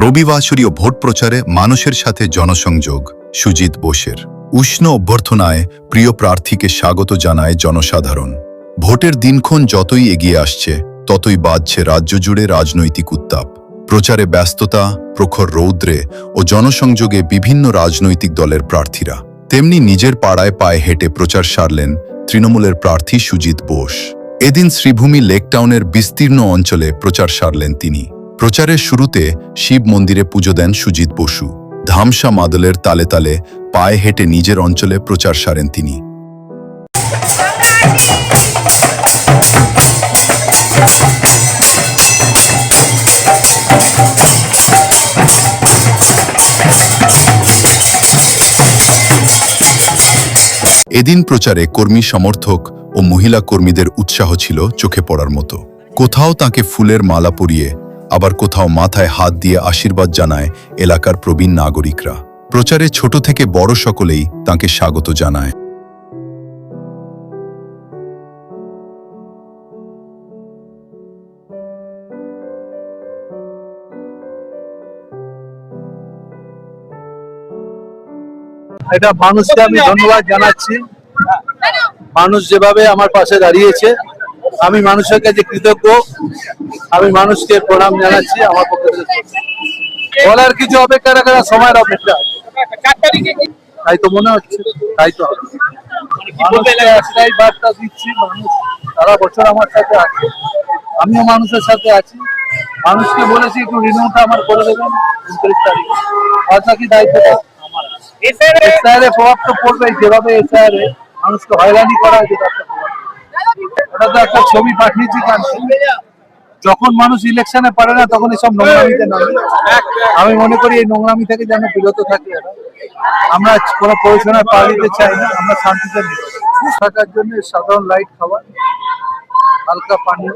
রবিবাসরীয় vote প্রচারে মানুষের সাথে জনসংযোগ সুজিত বোসের। উষ্ণ অভ্যর্থনায় প্রিয় প্রার্থীকে স্বাগত জানায় জনসাধারণ। ভোটের দিনক্ষণ যতই এগিয়ে আসছে ততই বাড়ছে রাজ্য জুড়ে রাজনৈতিক উত্তাপ। প্রচারে ব্যস্ততা, প্রখর রৌদ্রে ও জনসংযোগে বিভিন্ন রাজনৈতিক দলের প্রার্থীরা। তেমনি নিজের পাড়ায় পায়ে হেঁটে প্রচার সারলেন তৃণমূলের প্রার্থী সুজিত বোস। এদিন শ্রীভূমি লেকটাউনের বিস্তীর্ণ অঞ্চলে প্রচার সারলেন তিনি। প্রচারের শুরুতে শিব মন্দিরে পুজো দেন সুজিত বসু। ধামসা মাদলের তালে তালে পায়ে হেঁটে নিজের অঞ্চলে প্রচার সারেন তিনি। এদিন প্রচারে কর্মী সমর্থক ও মহিলা কর্মীদের উৎসাহ ছিল চোখে পড়ার মতো। কোথাও তাকে ফুলের মালা পরিয়ে, আবার কোথাও মাথায় হাত দিয়ে আশীর্বাদ জানায় এলাকার প্রবীণ নাগরিকরা। প্রচারে ছোট থেকে বড় সকলেই তাকে স্বাগত জানায়। এটা মানুষকে আমি ধন্যবাদ জানাচ্ছি। মানুষ যেভাবে আমার পাশে দাঁড়িয়েছে, আমি মানুষের কাছে কৃতজ্ঞ। আমি মানুষকে প্রণাম জানাচ্ছি। আমার পক্ষে বলার কিছু অপেক্ষা রাখার সময়ের অপেক্ষা, তাই তো মনে হচ্ছে, তাই তো একটাই বার্তা দিচ্ছি, মানুষ সারা বছর আমার সাথে আছে, আমিও মানুষের সাথে আছি। মানুষকে বলেছি একটু রিনিউটা আমার করে দেবেন 29 তারিখে। বাকি দায়িত্বটা আমার। এসআইআর প্রভাব তো পড়বেই, যেভাবে এসআইআর মানুষকে হয়রানি করা হয়েছে তার ওটা তো একটা ছবি পাঠিয়েছি। যখন মানুষ ইলেকশনে পারে না তখন এসব নোংরামিতে নামে। আমি মনে করি এই নোংরামি থেকে যেন বিরত থাকে। আমরা কোনো পরিচালনায় পা দিতে চাই না, আমরা শান্তিতে থাকার জন্য সাধারণ লাইট খাবার, হালকা পানীয়।